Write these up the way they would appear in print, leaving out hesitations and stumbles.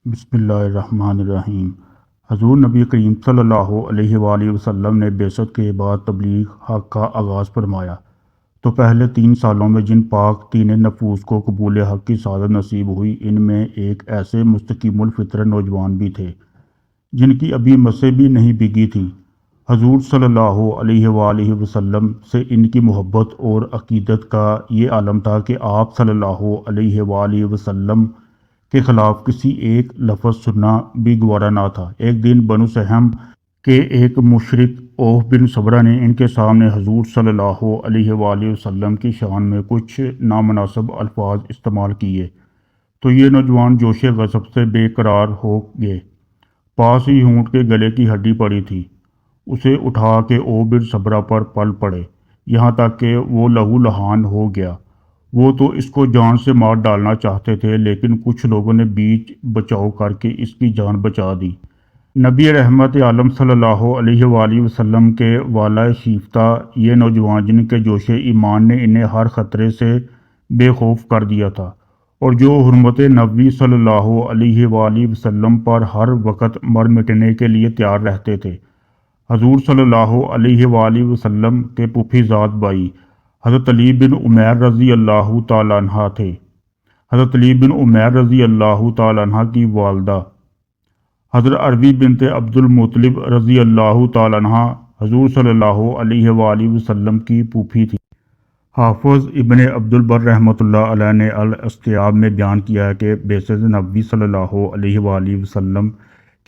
بسم اللہ الرحمن الرحیم۔ حضور نبی کریم صلی اللہ علیہ وآلہ وسلم نے بعثت کے بعد تبلیغ حق کا آغاز فرمایا تو پہلے 3 سالوں میں جن پاک تین نفوس کو قبول حق کی سعادت نصیب ہوئی، ان میں ایک ایسے مستقیم الفطرت نوجوان بھی تھے جن کی ابھی مسیں بھی نہیں بھیگی تھیں۔ حضور صلی اللہ علیہ وآلہ وسلم سے ان کی محبت اور عقیدت کا یہ عالم تھا کہ آپ صلی اللہ علیہ وآلہ وسلم کے خلاف کسی ایک لفظ سننا بھی گوارا نہ تھا۔ ایک دن بنو سہم کے ایک مشرک اوف بن صبرہ نے ان کے سامنے حضور صلی اللہ علیہ وآلہ وسلم کی شان میں کچھ نامناسب الفاظ استعمال کیے تو یہ نوجوان جوش غضب سے بے قرار ہو گئے۔ پاس ہی اونٹ کے گلے کی ہڈی پڑی تھی، اسے اٹھا کے اوف بن صبرہ پر پل پڑے، یہاں تک کہ وہ لہو لہان ہو گیا۔ وہ تو اس کو جان سے مار ڈالنا چاہتے تھے، لیکن کچھ لوگوں نے بیچ بچاؤ کر کے اس کی جان بچا دی۔ نبی رحمت عالم صلی اللہ علیہ وآلہ وسلم کے والائے شیفتہ یہ نوجوان، جن کے جوش ایمان نے انہیں ہر خطرے سے بے خوف کر دیا تھا اور جو حرمت نبی صلی اللہ علیہ وآلہ وسلم پر ہر وقت مر مٹنے کے لیے تیار رہتے تھے، حضور صلی اللہ علیہ وآلہ وسلم کے پھوپھی زاد بھائی حضرت علی بن عمیر رضی اللہ تعالیٰ عنہ تھے۔ حضرت علی بن عمیر رضی اللہ تعالیٰ عنہ کی والدہ حضرت عربی بنت عبد المطلب رضی اللہ تعالیٰ عنہ حضور صلی اللہ علیہ وآلہ وسلم کی پھوپھی تھی۔ حافظ ابن عبد البر رحمۃ اللہ علیہ نے الاستیاب میں بیان کیا ہے کہ بعثت نبی صلی اللہ علیہ وآلہ وسلم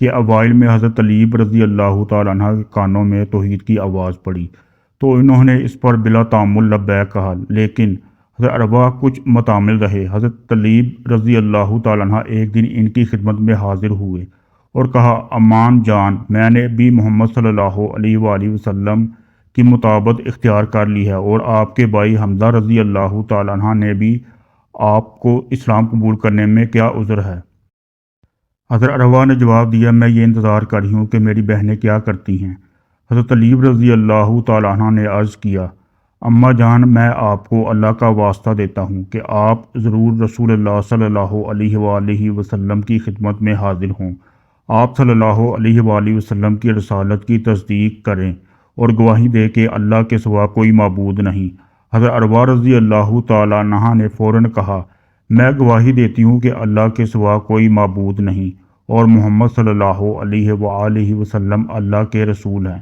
کے اوائل میں حضرت علی رضی اللہ تعالیٰ عنہ کے کانوں میں توحید کی آواز پڑی تو انہوں نے اس پر بلا تعامل لبیک کہا، لیکن حضرت عربہ کچھ متعامل رہے۔ حضرت طلیب رضی اللہ تعالیٰ عنہ ایک دن ان کی خدمت میں حاضر ہوئے اور کہا، امان جان، میں نے بھی محمد صلی اللہ علیہ وآلہ وسلم کی مطابقت اختیار کر لی ہے، اور آپ کے بھائی حمزہ رضی اللہ تعالیٰ عنہ نے بھی آپ کو اسلام قبول کرنے میں کیا عذر ہے؟ حضرت عروہ نے جواب دیا، میں یہ انتظار کر رہی ہوں کہ میری بہنیں کیا کرتی ہیں۔ حضرت طلیب رضی اللہ تعالیٰ عنہ نے عرض کیا، اماں جان، میں آپ کو اللہ کا واسطہ دیتا ہوں کہ آپ ضرور رسول اللہ صلی اللہ علیہ وآلہ وسلم کی خدمت میں حاضر ہوں، آپ صلی اللہ علیہ وآلہ وسلم کی رسالت کی تصدیق کریں اور گواہی دے کہ اللہ کے سوا کوئی معبود نہیں۔ حضرت عروہ رضی اللہ تعالیٰ عنہ نے فوراً کہا، میں گواہی دیتی ہوں کہ اللہ کے سوا کوئی معبود نہیں اور محمد صلی اللہ علیہ وآلہ وسلم اللہ کے رسول ہیں۔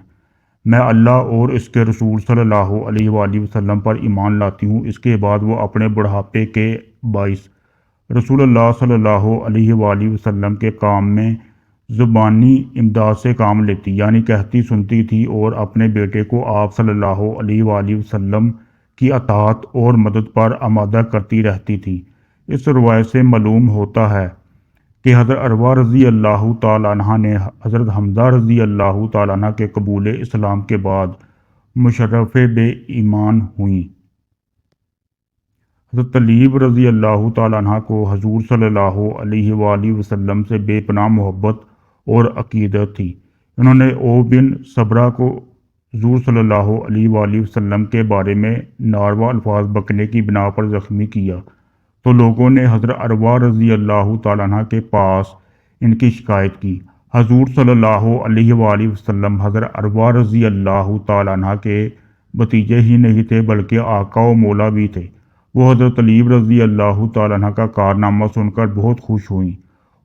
میں اللہ اور اس کے رسول صلی اللہ علیہ وآلہ وسلم پر ایمان لاتی ہوں۔ اس کے بعد وہ اپنے بڑھاپے کے باعث رسول اللہ صلی اللہ علیہ وآلہ وسلم کے کام میں زبانی امداد سے کام لیتی، یعنی کہتی سنتی تھی، اور اپنے بیٹے کو آپ صلی اللہ علیہ وآلہ وسلم کی اطاعت اور مدد پر آمادہ کرتی رہتی تھی۔ اس روایت سے معلوم ہوتا ہے کہ حضرت عروہ رضی اللہ تعالیٰ عنہ نے حضرت حمزہ رضی اللہ تعالیٰ عنہ کے قبول اسلام کے بعد مشرف بے ایمان ہوئیں۔ حضرت طلیب رضی اللہ تعالیٰ عنہ کو حضور صلی اللہ علیہ وآلہ وسلم سے بے پناہ محبت اور عقیدت تھی۔ انہوں نے اوف بن صبرہ کو حضور صلی اللہ علیہ وآلہ وسلم کے بارے میں ناروا الفاظ بکنے کی بنا پر زخمی کیا تو لوگوں نے حضرت عروہ رضی اللہ تعالیٰ عنہ کے پاس ان کی شکایت کی۔ حضور صلی اللہ علیہ وآلہ وسلم حضرت عروہ رضی اللہ تعالیٰ عنہ کے بھتیجے ہی نہیں تھے بلکہ آقا و مولا بھی تھے۔ وہ حضرت طلیب رضی اللہ تعالیٰ عنہ کا کارنامہ سن کر بہت خوش ہوئیں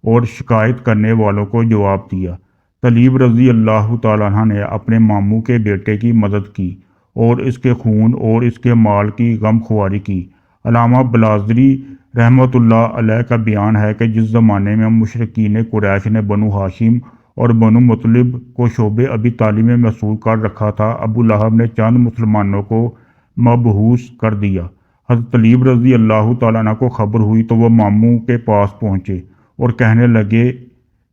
اور شکایت کرنے والوں کو جواب دیا۔ طلیب رضی اللہ تعالیٰ عنہ نے اپنے ماموں کے بیٹے کی مدد کی اور اس کے خون اور اس کے مال کی غم خواری کی۔ علامہ بلازری رحمۃ اللہ علیہ کا بیان ہے کہ جس زمانے میں مشرکین قریش نے بنو ہاشم اور بنو مطلب کو شعبہ ابی طالب میں محصور کر رکھا تھا، ابو لہب نے چند مسلمانوں کو مبعوث کر دیا۔ حضرت طلیب رضی اللہ تعالیٰ عنہ کو خبر ہوئی تو وہ ماموں کے پاس پہنچے اور کہنے لگے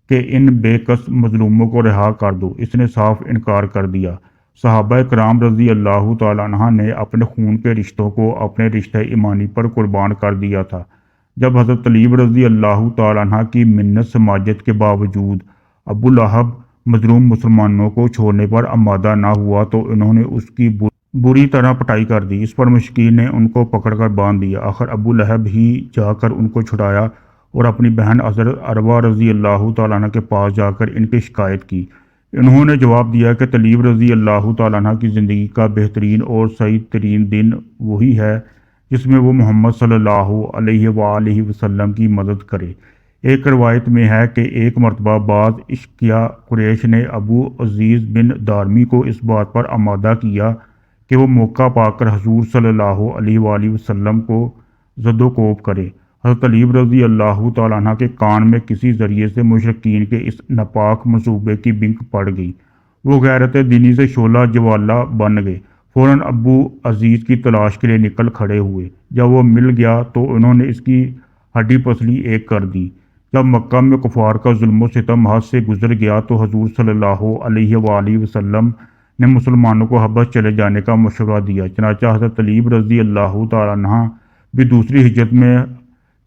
کہ ان بے کس مظلوموں کو رہا کر دو۔ اس نے صاف انکار کر دیا۔ صحابہ کرام رضی اللہ تعالیٰ عنہ نے اپنے خون کے رشتوں کو اپنے رشتہ ایمانی پر قربان کر دیا تھا۔ جب حضرت طلیب رضی اللہ تعالیٰ عنہ کی منت سماجت کے باوجود ابو لہب مظلوم مسلمانوں کو چھوڑنے پر آمادہ نہ ہوا تو انہوں نے اس کی بری طرح پٹائی کر دی۔ اس پر مشرکین نے ان کو پکڑ کر باندھ دیا۔ آخر ابو لہب ہی جا کر ان کو چھڑایا اور اپنی بہن حضرت عروہ رضی اللہ تعالیٰ عنہ کے پاس جا کر ان کی شکایت کی۔ انہوں نے جواب دیا کہ طلیب رضی اللہ تعالیٰ عنہ کی زندگی کا بہترین اور سعید ترین دن وہی ہے جس میں وہ محمد صلی اللہ علیہ وآلہ وسلم کی مدد کرے۔ ایک روایت میں ہے کہ ایک مرتبہ بعض اشقیاء قریش نے ابو عزیز بن دارمی کو اس بات پر آمادہ کیا کہ وہ موقع پا کر حضور صلی اللہ علیہ وآلہ وسلم کو زد و کوب کرے۔ حضرت طلیب رضی اللہ تعالیٰ عنہ کے کان میں کسی ذریعے سے مشرکین کے اس ناپاک منصوبے کی بنک پڑ گئی۔ وہ غیرت دینی سے شعلہ جوالہ بن گئے، فوراً ابو عزیز کی تلاش کے لیے نکل کھڑے ہوئے۔ جب وہ مل گیا تو انہوں نے اس کی ہڈی پسلی ایک کر دی۔ جب مکہ میں کفار کا ظلم و ستم حد سے گزر گیا تو حضور صلی اللہ علیہ وآلہ وسلم نے مسلمانوں کو حبش چلے جانے کا مشورہ دیا۔ چنانچہ حضرت طلیب رضی اللہ تعالیٰ عنہ بھی دوسری ہجرت میں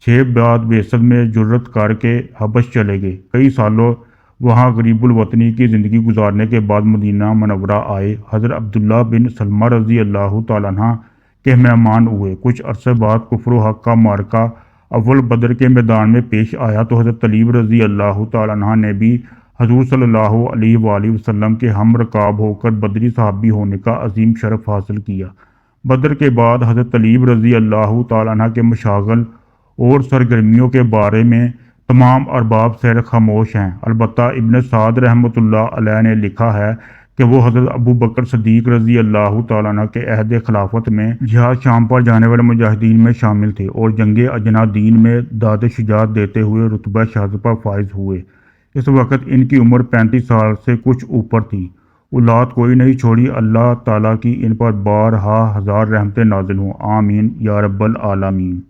6 بعد بعثت میں جرت کر کے حبش چلے گئے۔ کئی سالوں وہاں غریب الوطنی کی زندگی گزارنے کے بعد مدینہ منورہ آئے۔ حضرت عبداللہ بن سلمہ رضی اللہ تعالیٰ عنہ کے مہمان ہوئے۔ کچھ عرصے بعد کفر و حق کا معرکہ اول بدر کے میدان میں پیش آیا تو حضرت طلیب رضی اللہ تعالیٰ عنہ نے بھی حضور صلی اللہ علیہ وآلہ وسلم کے ہم رکاب ہو کر بدری صحابی ہونے کا عظیم شرف حاصل کیا۔ بدر کے بعد حضرت طلیب رضی اللہ تعالیٰ عنہ کے مشاغل اور سرگرمیوں کے بارے میں تمام ارباب سیر خاموش ہیں۔ البتہ ابن سعد رحمۃ اللہ علیہ نے لکھا ہے کہ وہ حضرت ابو بکر صدیق رضی اللہ تعالیٰ عنہ کے عہد خلافت میں جہاد شام پر جانے والے مجاہدین میں شامل تھے اور جنگ اجنا دین میں داد شجاعت دیتے ہوئے رتبہ شہادت پر فائز ہوئے۔ اس وقت ان کی عمر 35 سال سے کچھ اوپر تھی۔ اولاد کوئی نہیں چھوڑی۔ اللہ تعالیٰ کی ان پر بارہا ہزار رحمتیں نازل ہوں، آمین یا رب العالمین۔